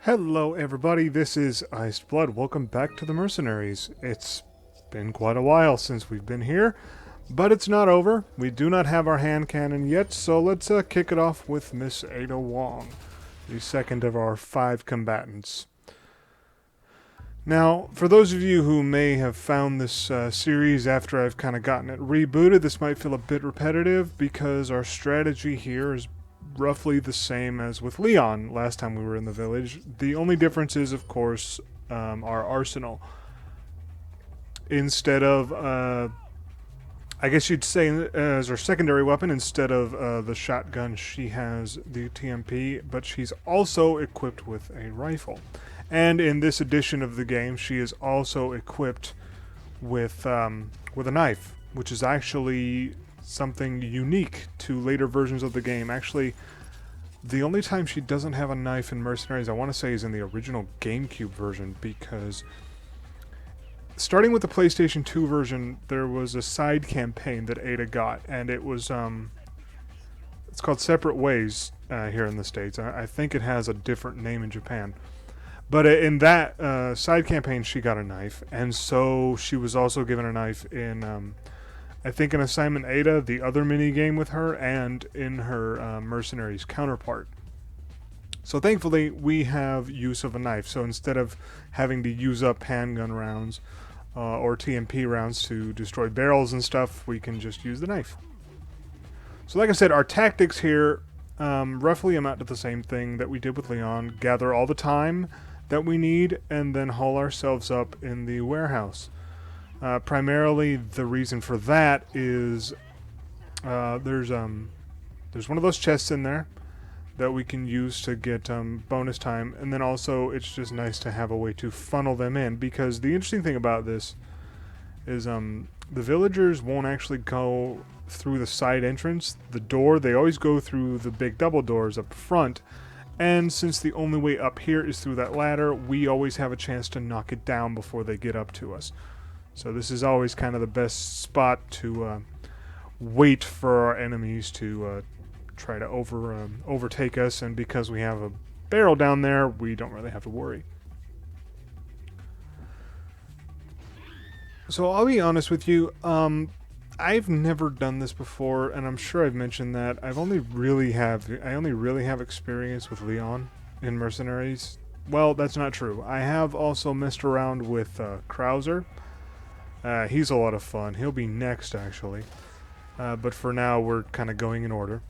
Hello everybody, this is Iced Blood. Welcome back to the Mercenaries. It's been quite a while since we've been here, but it's not over. We do not have our hand cannon yet, so let's kick it off with Miss Ada Wong, the second of our 5 combatants. Now, for those of you who may have found this series after I've kind of gotten it rebooted, this might feel a bit repetitive because our strategy here is roughly the same as with Leon last time we were in the village. The only difference is, of course, our arsenal. Instead of, I guess you'd say, as her secondary weapon, instead of the shotgun, she has the TMP, but she's also equipped with a rifle. And in this edition of the game, she is also equipped with a knife, which is actually something unique to later versions of the game. Actually, the only time she doesn't have a knife in Mercenaries, I want to say, is in the original GameCube version, because starting with the PlayStation 2 version, there was a side campaign that Ada got, and it was, it's called Separate Ways here in the States. I think it has a different name in Japan. But in that side campaign, she got a knife, and so she was also given a knife in I think in Assignment Ada, the other mini-game with her, and in her Mercenaries counterpart. So thankfully, we have use of a knife. So instead of having to use up handgun rounds or TMP rounds to destroy barrels and stuff, we can just use the knife. So like I said, our tactics here roughly amount to the same thing that we did with Leon. Gather all the time that we need, and then haul ourselves up in the warehouse. Primarily, the reason for that is there's one of those chests in there that we can use to get bonus time, and then also it's just nice to have a way to funnel them in, because the interesting thing about this is the villagers won't actually go through the side entrance, the door. They always go through the big double doors up front, and since the only way up here is through that ladder, we always have a chance to knock it down before they get up to us. So this is always kind of the best spot to wait for our enemies to try to overtake us, and because we have a barrel down there, we don't really have to worry. So I'll be honest with you, I've never done this before, and I'm sure I've mentioned that. I only really have experience with Leon in Mercenaries. Well, that's not true. I have also messed around with Krauser. He's a lot of fun. He'll be next, actually. But for now, we're kind of going in order.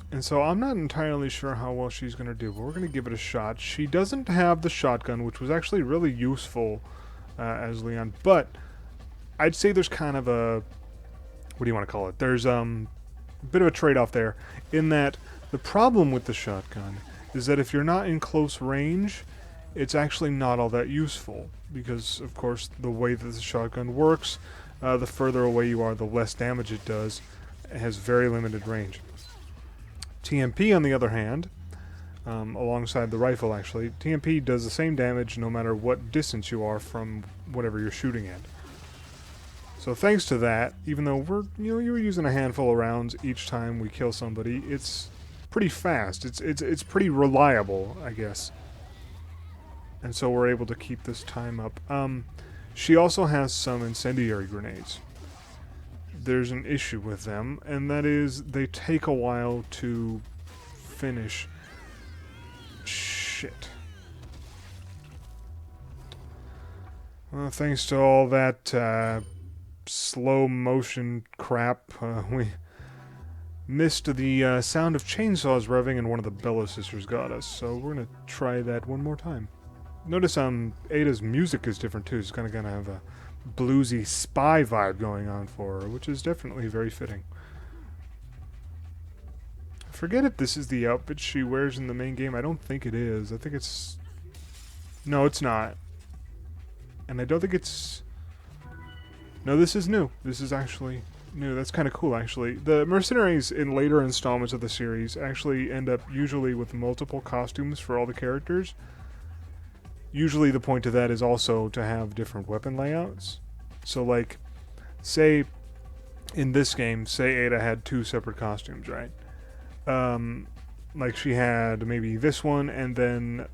And so I'm not entirely sure how well she's going to do, but we're going to give it a shot. She doesn't have the shotgun, which was actually really useful as Leon. But I'd say there's kind of a... what do you want to call it? There's a bit of a trade-off there, in that the problem with the shotgun is that if you're not in close range, it's actually not all that useful, because of course the way that the shotgun works, the further away you are, the less damage it does. It has very limited range. TMP, on the other hand, alongside the rifle actually, TMP does the same damage no matter what distance you are from whatever you're shooting at. So thanks to that, even though you're using a handful of rounds each time we kill somebody, it's pretty fast. It's pretty reliable, I guess. And so we're able to keep this time up. She also has some incendiary grenades. There's an issue with them, and that is they take a while to finish. Shit. Well, thanks to all that slow motion crap, we missed the sound of chainsaws revving, and one of the Bella sisters got us. So we're gonna try that one more time. Notice Ada's music is different too. It's kind of gonna have a bluesy spy vibe going on for her, which is definitely very fitting. I forget if this is the outfit she wears in the main game. I don't think it is. I think it's... no, it's not. And I don't think it's... no, this is new. This is actually new. That's kind of cool, actually. The Mercenaries in later installments of the series actually end up usually with multiple costumes for all the characters. Usually the point of that is also to have different weapon layouts. So like, say in this game, say Ada had 2 separate costumes, right? like she had maybe this one, and then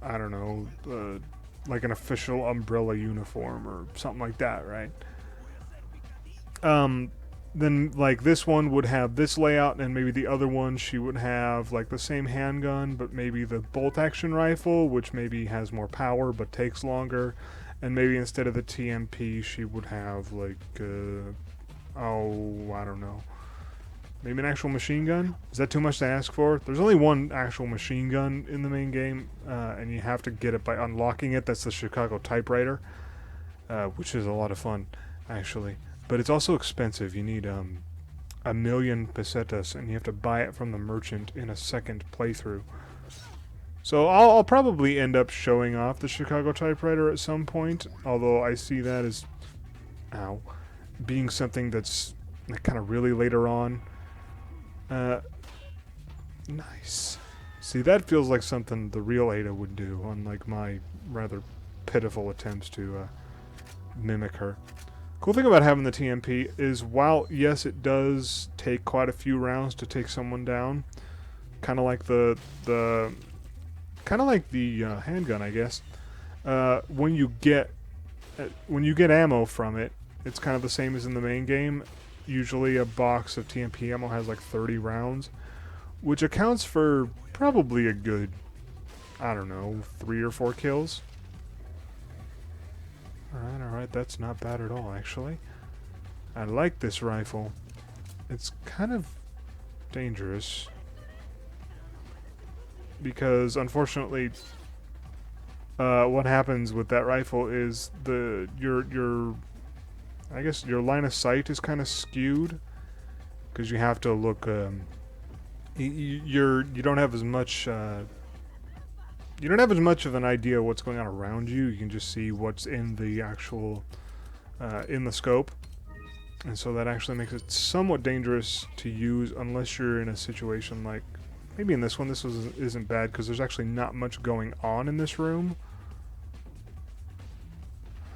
I don't know, like an official umbrella uniform or something like that, right? Then like this one would have this layout, and maybe the other one she would have like the same handgun, but maybe the bolt action rifle, which maybe has more power but takes longer, and maybe instead of the TMP she would have like oh, I don't know, maybe an actual machine gun. Is that too much to ask for? There's only one actual machine gun in the main game, and you have to get it by unlocking it. That's the Chicago typewriter, which is a lot of fun actually. But it's also expensive. You need 1,000,000 pesetas, and you have to buy it from the merchant in a second playthrough. So I'll probably end up showing off the Chicago typewriter at some point, although I see that as, ow, being something that's like kind of really later on. Nice. See, that feels like something the real Ada would do, unlike my rather pitiful attempts to mimic her. Cool thing about having the TMP is, while yes, it does take quite a few rounds to take someone down, kind of like the handgun, I guess. When you get ammo from it, it's kind of the same as in the main game. Usually, a box of TMP ammo has like 30 rounds, which accounts for probably a good, I don't know, 3 or 4 kills. Alright, that's not bad at all, actually. I like this rifle. It's kind of dangerous, because unfortunately, what happens with that rifle is your I guess your line of sight is kind of skewed, because you have to look. You don't have as much. You don't have as much of an idea of what's going on around you. You can just see what's in the actual, in the scope. And so that actually makes it somewhat dangerous to use unless you're in a situation like, maybe in this one, isn't bad because there's actually not much going on in this room.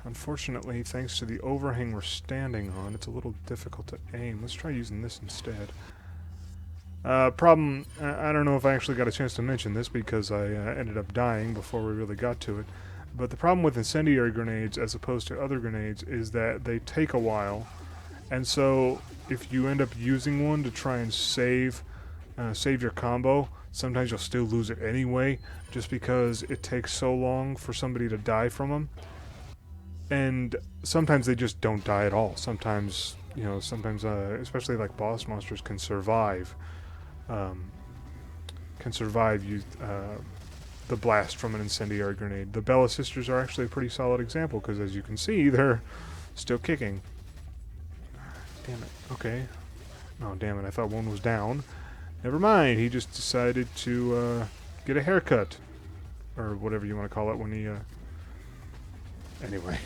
Unfortunately, thanks to the overhang we're standing on, it's a little difficult to aim. Let's try using this instead. Problem, I don't know if I actually got a chance to mention this because I ended up dying before we really got to it, but the problem with incendiary grenades as opposed to other grenades is that they take a while, and so if you end up using one to try and save your combo, sometimes you'll still lose it anyway, just because it takes so long for somebody to die from them. And sometimes they just don't die at all. Sometimes, especially like boss monsters can survive. The blast from an incendiary grenade. The Bella sisters are actually a pretty solid example because, as you can see, they're still kicking. Damn it. Okay. Oh, damn it. I thought one was down. Never mind. He just decided to get a haircut. Or whatever you want to call it when he... Anyway.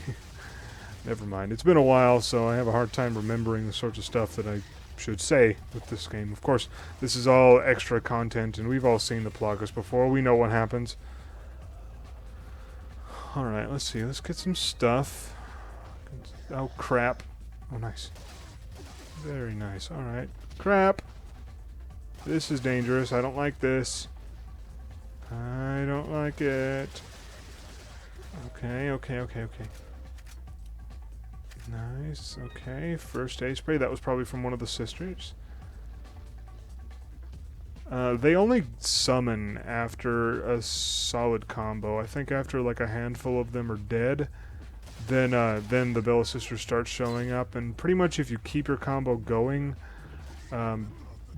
Never mind. It's been a while, so I have a hard time remembering the sorts of stuff that I should say with this game. Of course, this is all extra content, and we've all seen the progress before. We know what happens. Alright, let's see. Let's get some stuff. Oh, crap. Oh, nice. Very nice. Alright. Crap! This is dangerous. I don't like this. I don't like it. Okay. Nice. Okay, first aid spray. That was probably from one of the sisters. They only summon after a solid combo. I think after like a handful of them are dead, then the Bella sisters start showing up. And pretty much if you keep your combo going,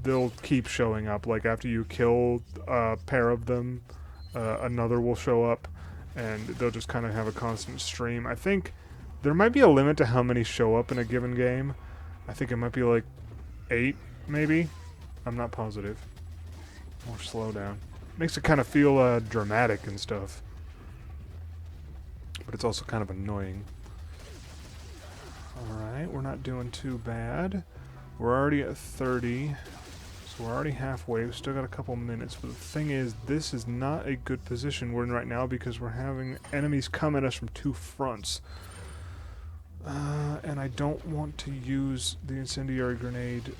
they'll keep showing up. Like after you kill a pair of them, another will show up, and they'll just kind of have a constant stream. I think there might be a limit to how many show up in a given game. I think it might be like 8, maybe. I'm not positive. More slow down. Makes it kind of feel dramatic and stuff. But it's also kind of annoying. Alright, we're not doing too bad. We're already at 30. So we're already halfway. We've still got a couple minutes. But the thing is, this is not a good position we're in right now because we're having enemies come at us from 2 fronts. And I don't want to use the incendiary grenade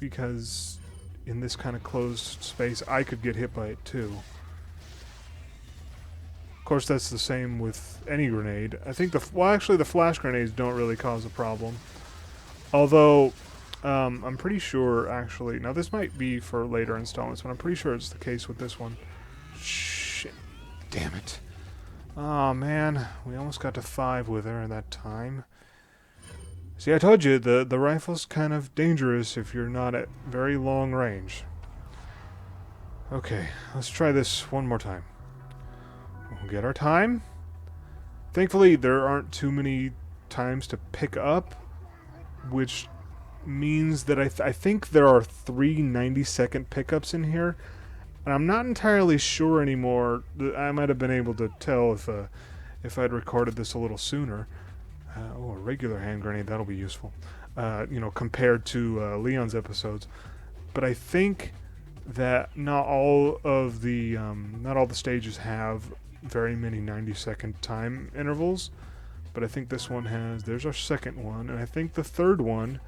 because in this kind of closed space, I could get hit by it too. Of course, that's the same with any grenade. I think well, actually, the flash grenades don't really cause a problem. Although, I'm pretty sure, actually, now this might be for later installments, but I'm pretty sure it's the case with this one. Shit. Damn it. Oh, man. We almost got to 5 with her at that time. See, I told you, the rifle's kind of dangerous if you're not at very long range. Okay, let's try this one more time. We'll get our time. Thankfully, there aren't too many times to pick up, which means that I think there are 3 90-second pickups in here, and I'm not entirely sure anymore. I might have been able to tell if I'd recorded this a little sooner. Oh, a regular hand grenade, that'll be useful, you know, compared to Leon's episodes. But I think that not all the stages have very many 90-second time intervals, but I think this one has. There's our second one, and I think the third one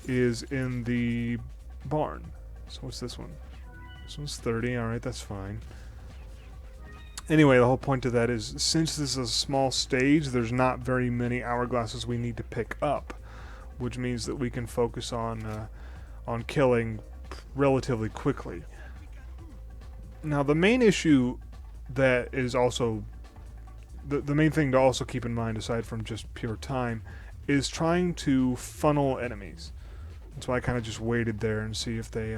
is in the barn. So what's this one? This one's 30. Alright, that's fine. Anyway, the whole point of that is, since this is a small stage, there's not very many hourglasses we need to pick up, which means that we can focus on killing relatively quickly. Now, the main issue that is also the main thing to also keep in mind, aside from just pure time, is trying to funnel enemies. That's why I kind of just waited there and see if they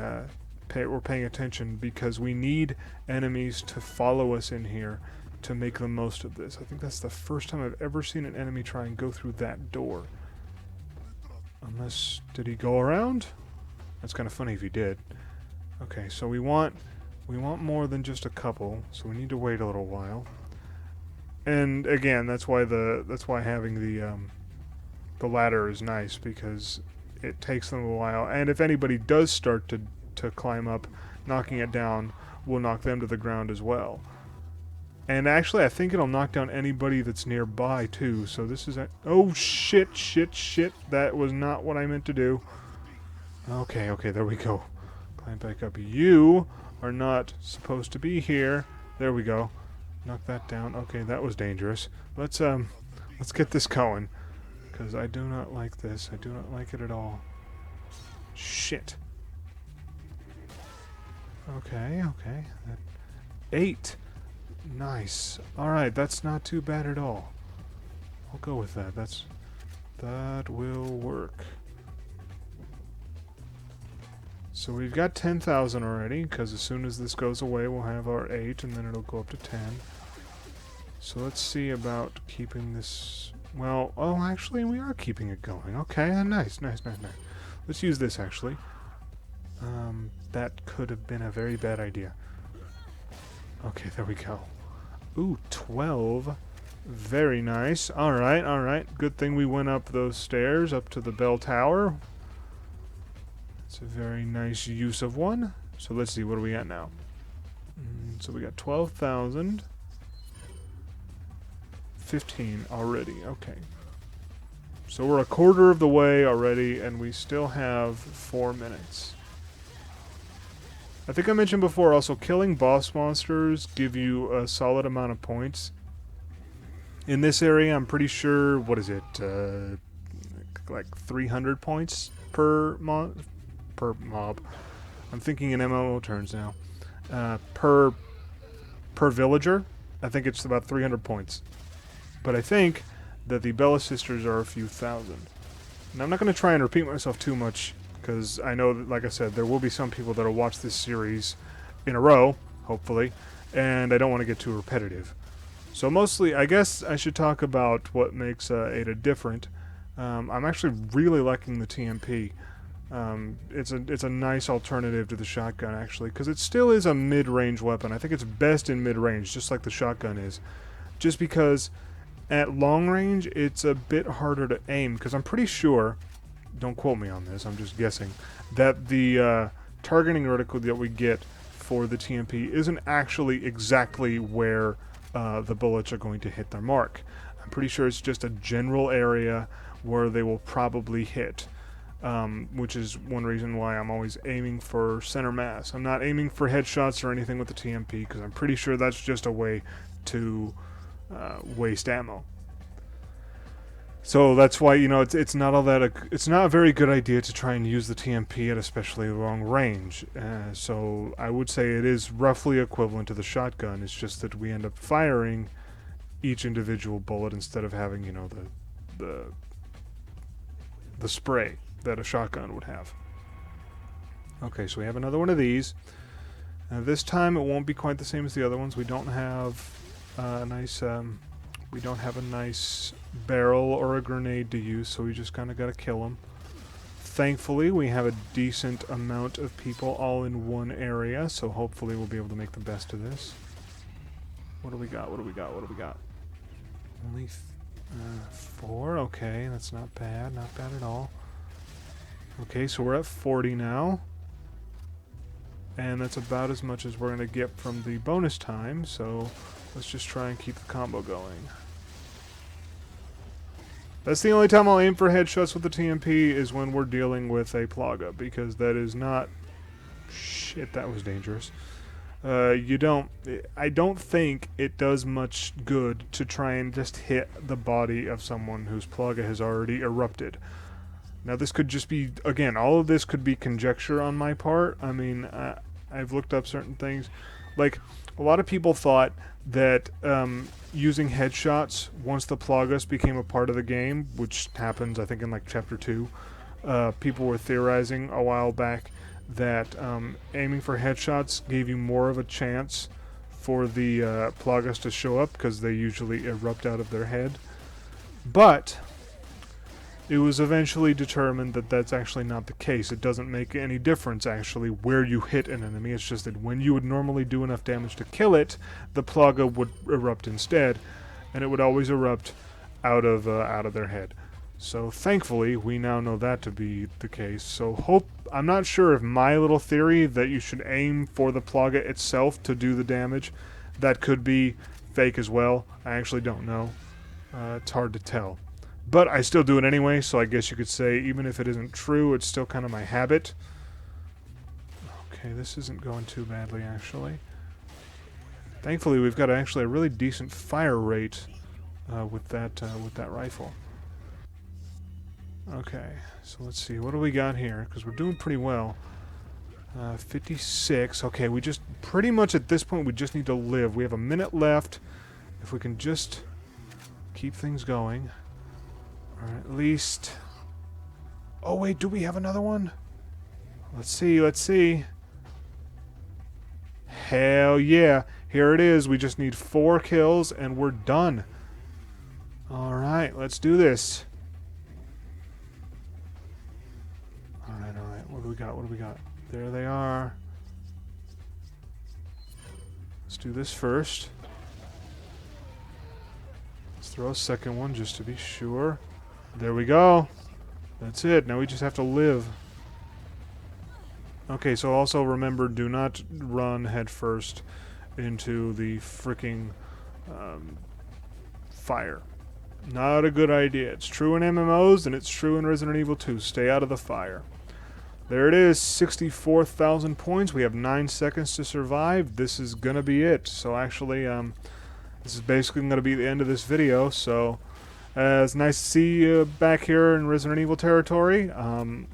were paying attention, because we need enemies to follow us in here to make the most of this. I think that's the first time I've ever seen an enemy try and go through that door. Unless, did he go around? That's kind of funny if he did. Okay, so we want more than just a couple, so we need to wait a little while. And again, that's why having the ladder is nice, because it takes them a while. And if anybody does start to climb up, knocking it down will knock them to the ground as well. And actually, I think it'll knock down anybody that's nearby too. So this is oh shit! That was not what I meant to do. Okay, there we go. Climb back up. You are not supposed to be here. There we go. Knock that down. Okay, that was dangerous. Let's get this going, because I do not like this. I do not like it at all. Shit. Okay. 8. Nice. Alright, that's not too bad at all. I'll go with that. That will work. So we've got 10,000 already, because as soon as this goes away, we'll have our 8, and then it'll go up to 10. So let's see about keeping this. Well, oh, actually, we are keeping it going. Okay, nice. Let's use this, actually. That could have been a very bad idea. Okay, there we go. Ooh, 12. Very nice. Alright. Good thing we went up those stairs, up to the bell tower. It's a very nice use of one. So let's see, what do we got now? So we got 12,000. 15 already, okay. So we're a quarter of the way already, and we still have 4 minutes. I think I mentioned before, also, killing boss monsters give you a solid amount of points. In this area, I'm pretty sure, what is it, like 300 points per mob. I'm thinking in MMO terms now. Per villager, I think it's about 300 points. But I think that the Bella Sisters are a few thousand. Now, I'm not going to try and repeat myself too much, because I know that, like I said, there will be some people that will watch this series in a row, hopefully, and I don't want to get too repetitive. So mostly, I guess I should talk about what makes Ada different. I'm actually really liking the TMP. It's a nice alternative to the shotgun, actually, because it still is a mid-range weapon. I think it's best in mid-range, just like the shotgun is. Just because at long range, it's a bit harder to aim, because I'm pretty sure, don't quote me on this, I'm just guessing, that the targeting reticle that we get for the TMP isn't actually exactly where the bullets are going to hit their mark. I'm pretty sure it's just a general area where they will probably hit. which is one reason why I'm always aiming for center mass. I'm not aiming for headshots or anything with the TMP because I'm pretty sure that's just a way to waste ammo. So that's why, you know, it's not all that it's not a very good idea to try and use the TMP at especially long range. So I would say it is roughly equivalent to the shotgun. It's just that we end up firing each individual bullet instead of having, you know, the spray that a shotgun would have. Okay, so we have another one of these. This time it won't be quite the same as the other ones. We don't have a nice barrel or a grenade to use, so we just kind of got to kill them. Thankfully, we have a decent amount of people all in one area, so hopefully we'll be able to make the best of this. What do we got? What do we got? What do we got? Only 4? Okay, that's not bad. Not bad at all. Okay, so we're at 40 now. And that's about as much as we're going to get from the bonus time, so let's just try and keep the combo going. That's the only time I'll aim for headshots with the TMP is when we're dealing with a Plaga, because that is not... Shit, that was dangerous. I don't think it does much good to try and just hit the body of someone whose Plaga has already erupted. Now this could just be, again, all of this could be conjecture on my part. I mean, I've looked up certain things. Like, a lot of people thought that using headshots, once the Plagas became a part of the game, which happens, I think, in like Chapter 2, people were theorizing a while back that aiming for headshots gave you more of a chance for the Plagas to show up, because they usually erupt out of their head. But it was eventually determined that that's actually not the case. It doesn't make any difference, actually, where you hit an enemy. It's just that when you would normally do enough damage to kill it, the Plaga would erupt instead, and it would always erupt out of their head. So thankfully, we now know that to be the case. So I'm not sure if my little theory that you should aim for the Plaga itself to do the damage, that could be fake as well. I actually don't know. It's hard to tell. But I still do it anyway, so I guess you could say, even if it isn't true, it's still kind of my habit. Okay, this isn't going too badly, actually. Thankfully, we've got actually a really decent fire rate with that rifle. Okay, so let's see, what do we got here? Because we're doing pretty well. 56. Okay, we just, pretty much at this point, we just need to live. We have a minute left. If we can just keep things going. Or at least... Oh wait, do we have another one? Let's see, let's see. Hell yeah. Here it is. We just need 4 kills and we're done. Alright, let's do this. Alright, alright. What do we got? What do we got? There they are. Let's do this first. Let's throw a second one just to be sure. There we go. That's it. Now we just have to live. Okay, so also remember, do not run headfirst into the freaking fire. Not a good idea. It's true in MMOs, and it's true in Resident Evil 2. Stay out of the fire. There it is, 64,000 points. We have 9 seconds to survive. This is going to be it. So actually, this is basically going to be the end of this video, so... it's nice to see you back here in Resident Evil territory. I'm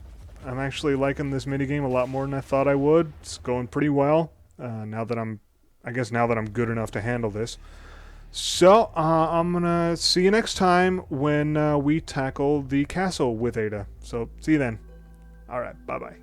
actually liking this minigame a lot more than I thought I would. It's going pretty well. Now that I'm good enough to handle this. So, I'm gonna see you next time when we tackle the castle with Ada. So, see you then. Alright, bye-bye.